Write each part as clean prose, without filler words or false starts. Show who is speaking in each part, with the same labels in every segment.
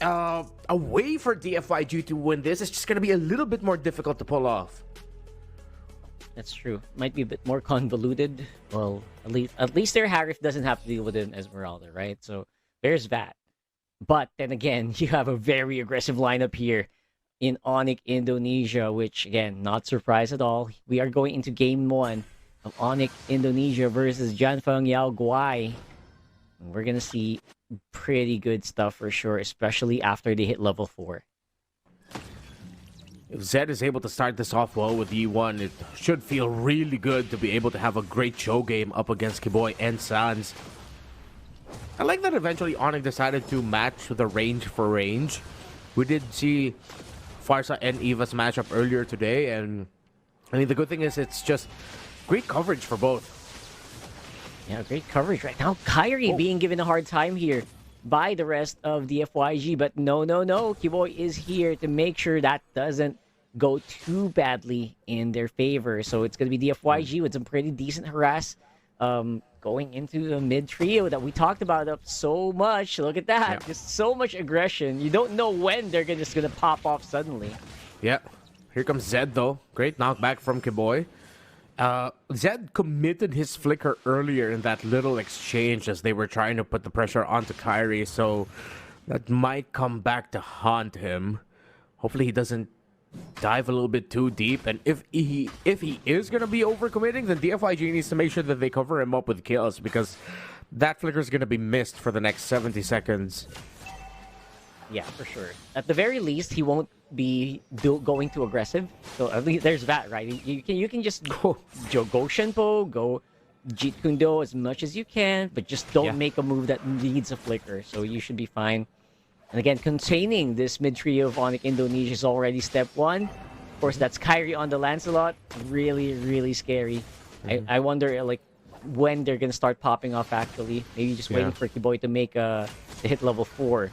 Speaker 1: a way for DFYG to win this. It's just going to be a little bit more difficult to pull off.
Speaker 2: That's true. Might be a bit more convoluted. Well, at least their Harif doesn't have to deal with an Esmeralda, right? So there's that. But then again, you have a very aggressive lineup here in Onic Indonesia, which again, not surprised at all. We are going into game 1 of Onic Indonesia versus Feng Guai. We're gonna see pretty good stuff for sure, especially after they hit level 4.
Speaker 1: If Zed is able to start this off well with E1, it should feel really good to be able to have a great show game up against Kiboy and Sans. I like that eventually Onic decided to match the range for range. We did see Farsa and Eva's matchup earlier today, and I mean, the good thing is it's just great coverage for both.
Speaker 2: Yeah, great coverage right now. Kyrie being given a hard time here by the rest of the FYG, but no. Kiboy is here to make sure that doesn't go too badly in their favor. So it's going to be the FYG with some pretty decent harass going into the mid trio that we talked about up so much. Look at that. Yeah. Just so much aggression. You don't know when they're just going to pop off suddenly.
Speaker 1: Yeah. Here comes Zed, though. Great knockback from Kiboy. Zed committed his flicker earlier in that little exchange as they were trying to put the pressure onto Kyrie, so that might come back to haunt him. Hopefully he doesn't dive a little bit too deep, and if he is going to be overcommitting, then DFIG needs to make sure that they cover him up with kills, because that flicker is going to be missed for the next 70 seconds.
Speaker 2: Yeah, for sure. At the very least, he won't be going too aggressive. So at least there's that, right? You can just go Shenpo, go Jeet Kune Do as much as you can, but just don't make a move that needs a flicker. So you should be fine. And again, containing this mid trio of Onic Indonesia is already step 1. Of course, that's Kyrie on the Lancelot. Really, really scary. I wonder like when they're gonna start popping off. Actually, maybe just waiting for Kiboy to make to hit level 4.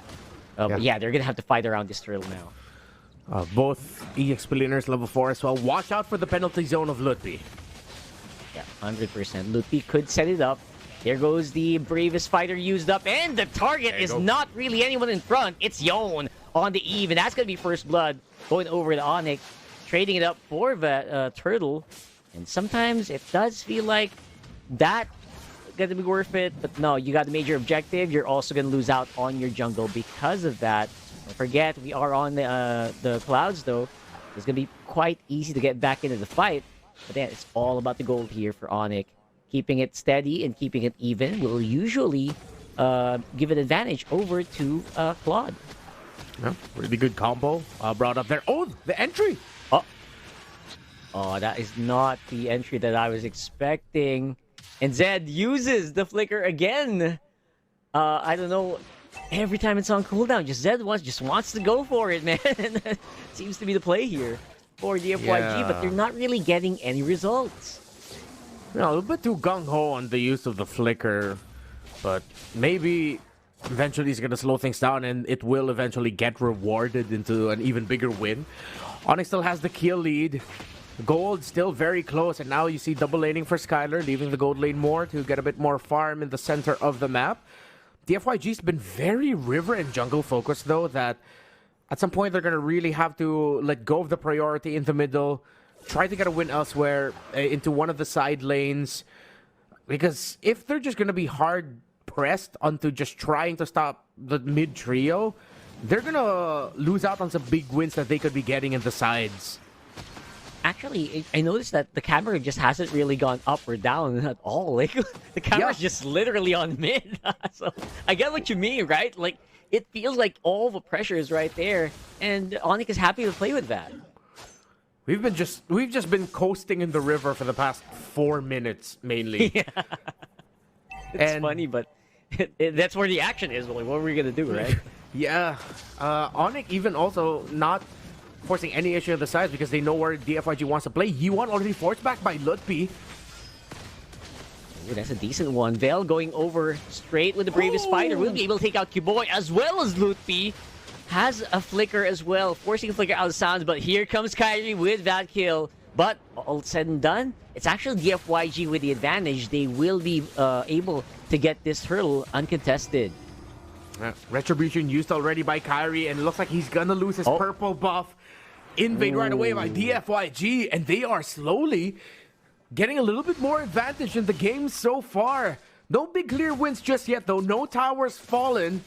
Speaker 2: But yeah, they're gonna have to fight around this turtle now.
Speaker 1: Both EXP laners level 4 as well. Watch out for the penalty zone of Lutpi.
Speaker 2: Yeah, 100%. Lutpi could set it up. There goes the bravest fighter used up, and the target is not really anyone in front. It's Yon on the Eve, and that's gonna be first blood going over to Onic, trading it up for the turtle. And sometimes it does feel like that gonna be worth it, but no, you got the major objective. You're also gonna lose out on your jungle because of that. Don't forget, we are on the clouds though. It's gonna be quite easy to get back into the fight, but then it's all about the gold here for Onic. Keeping it steady and keeping it even will usually give an advantage over to Claude.
Speaker 1: Yeah, really good combo brought up there. Oh, the entry!
Speaker 2: Oh, that is not the entry that I was expecting. And Zed uses the flicker again. I don't know. Every time it's on cooldown, Zed just wants to go for it, man. That seems to be the play here for the FYG, but they're not really getting any results.
Speaker 1: A little bit too gung-ho on the use of the flicker, but maybe eventually he's going to slow things down and it will eventually get rewarded into an even bigger win. Onic still has the kill lead. Gold still very close, and now you see double laning for Skylar, leaving the gold lane more to get a bit more farm in the center of the map. The FYG's been very river and jungle focused, though, that at some point they're going to really have to let go of the priority in the middle, try to get a win elsewhere into one of the side lanes, because if they're just going to be hard pressed onto just trying to stop the mid trio, they're going to lose out on some big wins that they could be getting in the sides.
Speaker 2: Actually, I noticed that the camera just hasn't really gone up or down at all. Like, the camera's just literally on mid. So, I get what you mean, right? Like, it feels like all the pressure is right there, and Onic is happy to play with that.
Speaker 1: We've just been coasting in the river for the past 4 minutes, mainly.
Speaker 2: Yeah. It's funny, but that's where the action is. Like, what are we gonna do, right?
Speaker 1: Yeah. Onic even also not forcing any issue on the sides because they know where DFIG wants to play. Yuan already forced back by Lutpi.
Speaker 2: Ooh, that's a decent one. Vale going over straight with the bravest fighter. Will be able to take out Kiboy as well as Lutpi. Has a flicker as well, forcing a flicker out of sounds, but here comes Kyrie with that kill. But all said and done, it's actually DFYG with the advantage. They will be able to get this hurdle uncontested.
Speaker 1: Retribution used already by Kyrie, and it looks like he's gonna lose his purple buff. Invade right away by DFYG, and they are slowly getting a little bit more advantage in the game so far. No big clear wins just yet, though. No towers fallen.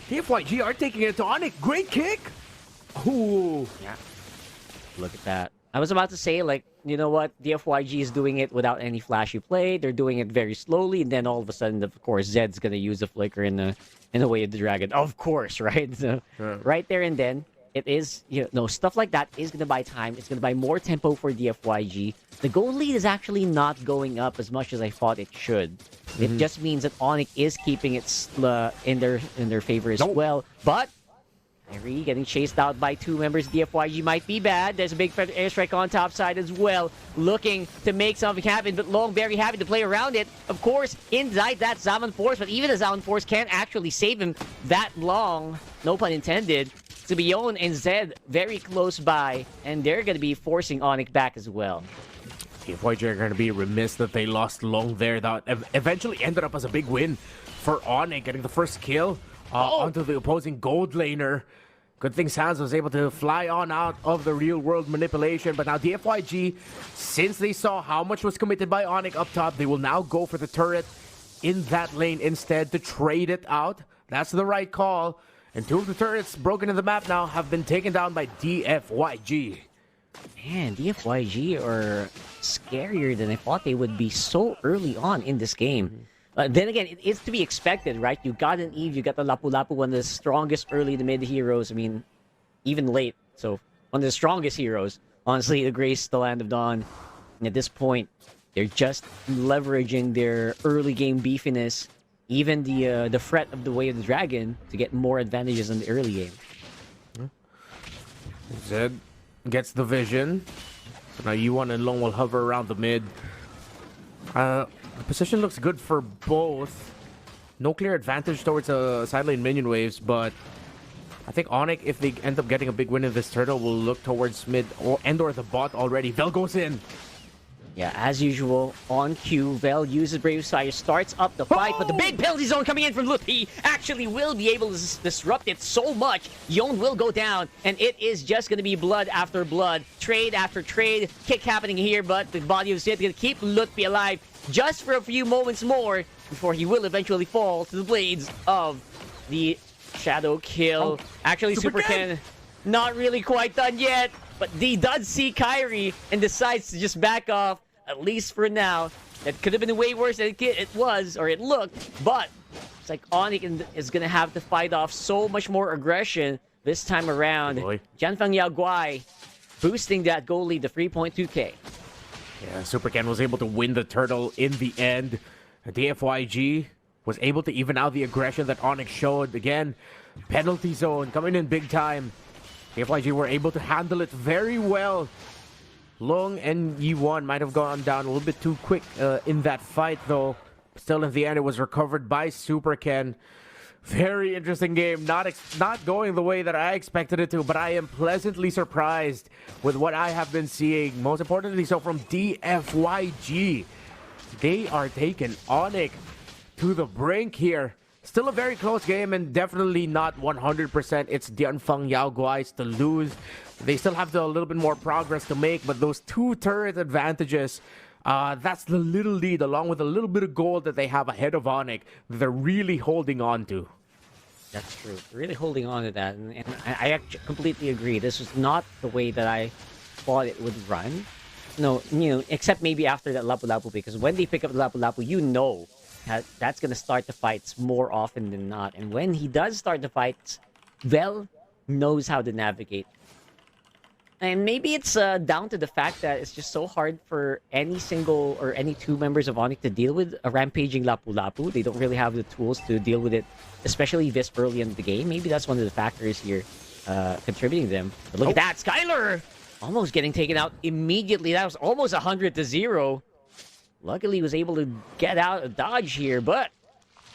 Speaker 1: DFYG are taking it to Onic. Great kick. Ooh.
Speaker 2: Yeah. Look at that. I was about to say, like, you know what? DFYG is doing it without any flashy play. They're doing it very slowly, and then all of a sudden, of course, Zed's gonna use the flicker in the way of the dragon. Of course, right? So, right there and then, it is, stuff like that is gonna buy time. It's gonna buy more tempo for DFYG. The goal lead is actually not going up as much as I thought it should. It just means that Onic is keeping it in their favor as well. But Kyrie getting chased out by two members. DFYG might be bad. There's a big airstrike on top side as well. Looking to make something happen, but Long very happy to play around it. Of course, inside that Zaman Force, but even the Zaman Force can't actually save him that long. No pun intended. To be Yon and Zed very close by, and they're going to be forcing Onic back as well.
Speaker 1: DFYG are going to be remiss that they lost Long there. That eventually ended up as a big win for Onic, getting the first kill onto the opposing gold laner. Good thing Sans was able to fly on out of the real-world manipulation, but now DFYG, since they saw how much was committed by Onic up top, they will now go for the turret in that lane instead to trade it out. That's the right call. And two of the turrets broken in the map now have been taken down by DFYG.
Speaker 2: Man, DFYG are scarier than I thought they would be so early on in this game. Then again, it is to be expected, right? You got an Eve, you got the Lapu Lapu, one of the strongest early to mid heroes. I mean, even late. So, one of the strongest heroes. Honestly, the Grace, the Land of Dawn. And at this point, they're just leveraging their early game beefiness, even the threat of the Way of the Dragon, to get more advantages in the early game.
Speaker 1: Zed gets the vision. So now Yuan and Long will hover around the mid. The position looks good for both. No clear advantage towards side lane minion waves, but I think Onic, if they end up getting a big win in this turtle, will look towards mid or the bot already. Vel goes in.
Speaker 2: Yeah, as usual, on cue, Vel uses Brave Fire, starts up the fight, but the big penalty zone coming in from Lupi actually will be able to disrupt it so much. Yon will go down, and it is just going to be blood after blood, trade after trade, kick happening here, but the body of Zed going to keep Lupi alive just for a few moments more before he will eventually fall to the blades of the Shadow Kill. Actually, Super Ken, not really quite done yet, but he does see Kyrie and decides to just back off. At least for now. That could have been way worse than it was, or it looked, but it's like Onic is going to have to fight off so much more aggression this time around. Feng Guai boosting that goal lead to 3.2k.
Speaker 1: Yeah, Super Ken was able to win the turtle in the end. DFYG was able to even out the aggression that Onic showed. Again, penalty zone coming in big time. DFYG were able to handle it very well. Long and Yi1 might have gone down a little bit too quick in that fight, though. Still, in the end, it was recovered by Super Ken. Very interesting game. Not going the way that I expected it to, but I am pleasantly surprised with what I have been seeing. Most importantly, so from DFYG. They are taking Onic to the brink here. Still a very close game and definitely not 100%. It's Dian, Feng, Guai to lose. They still have a little bit more progress to make, but those two turret advantages, that's the little lead along with a little bit of gold that they have ahead of Onic that they're really holding on to.
Speaker 2: That's true. Really holding on to that, and I actually completely agree. This was not the way that I thought it would run. No, except maybe after that Lapu Lapu, because when they pick up the Lapu Lapu, that's going to start the fights more often than not. And when he does start the fights, Vel knows how to navigate. And maybe it's down to the fact that it's just so hard for any single or any two members of Onic to deal with a rampaging Lapu Lapu. They don't really have the tools to deal with it, especially this early in the game. Maybe that's one of the factors here contributing them. But look at that, Skylar! Almost getting taken out immediately. That was almost 100-0. Luckily, he was able to get out of dodge here, but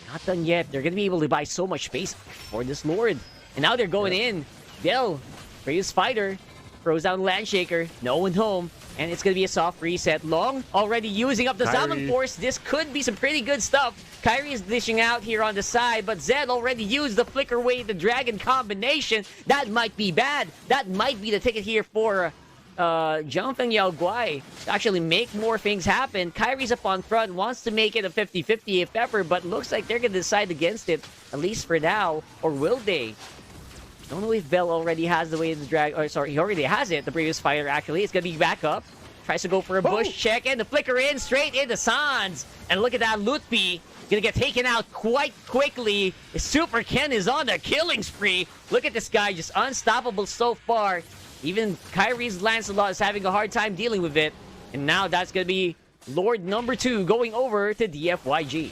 Speaker 2: not done yet. They're going to be able to buy so much space for this Lord. And now they're going in. Del, greatest fighter, throws down Landshaker. No one home. And it's going to be a soft reset. Long already using up the Salmon Force. This could be some pretty good stuff. Kyrie is dishing out here on the side, but Zed already used the Flicker Wave, the Dragon combination. That might be bad. That might be the ticket here for Feng Yao Guai to actually make more things happen. Kyrie's up on front, wants to make it a 50-50 if ever, but looks like they're going to decide against it, at least for now. Or will they? Don't know if Bell already has the way to drag. Or sorry, he already has it. The previous fighter actually. It's gonna be back up. Tries to go for a bush check and the flicker in straight into Sans. And look at that Lutfi. Gonna get taken out quite quickly. Super Ken is on the killing spree. Look at this guy, just unstoppable so far. Even Kyrie's Lancelot is having a hard time dealing with it. And now that's gonna be Lord number 2 going over to DFYG.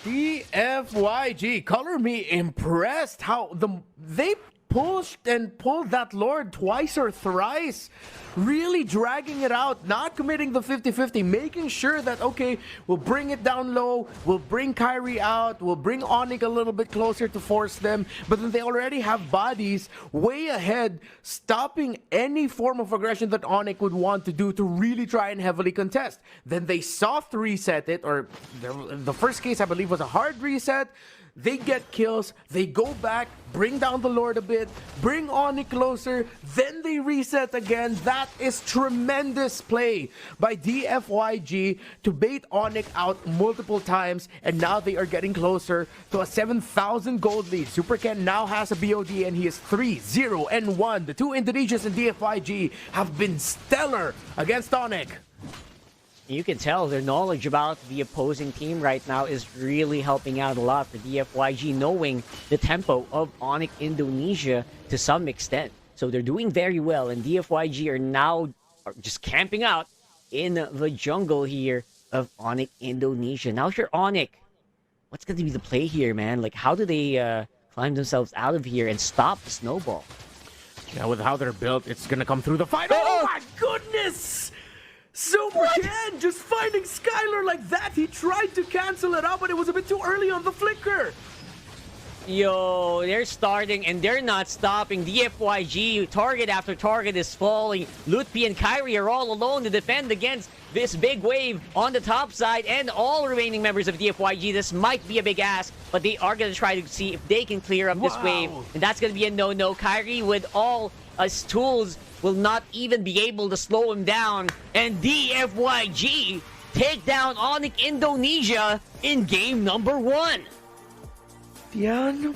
Speaker 1: DFYG, color me impressed how they pushed and pulled that Lord twice or thrice, really dragging it out, not committing the 50-50, making sure that, okay, we'll bring it down low, we'll bring Kyrie out, we'll bring Onic a little bit closer to force them, but then they already have bodies way ahead, stopping any form of aggression that Onic would want to do to really try and heavily contest. Then they soft reset it, or the first case I believe was a hard reset. They get kills, they go back, bring down the Lord a bit, bring Onic closer, then they reset again. That is tremendous play by DFYG to bait Onic out multiple times, and now they are getting closer to a 7,000 gold lead. Super Ken now has a BOD and he is 3-0-1. The two Indonesians in DFYG have been stellar against Onic.
Speaker 2: You can tell their knowledge about the opposing team right now is really helping out a lot for DFYG, knowing the tempo of Onic Indonesia to some extent. So they're doing very well, and DFYG are now just camping out in the jungle here of Onic Indonesia. Now if you're Onic, what's going to be the play here, man? Like, how do they climb themselves out of here and stop the snowball?
Speaker 1: Yeah, with how they're built, it's going to come through the fight. Oh my goodness! Super Ken just finding Skylar like that. He tried to cancel it out, but it was a bit too early on the flicker.
Speaker 2: Yo, they're starting and they're not stopping. DFYG, target after target is falling. Lutfi and Kyrie are all alone to defend against this big wave on the top side, and all remaining members of DFYG. This might be a big ask, but they are going to try to see if they can clear up this wave. And that's going to be a no-no. Kyrie, with all his tools, will not even be able to slow him down. And DFYG take down Onic Indonesia in game number 1.
Speaker 1: Dian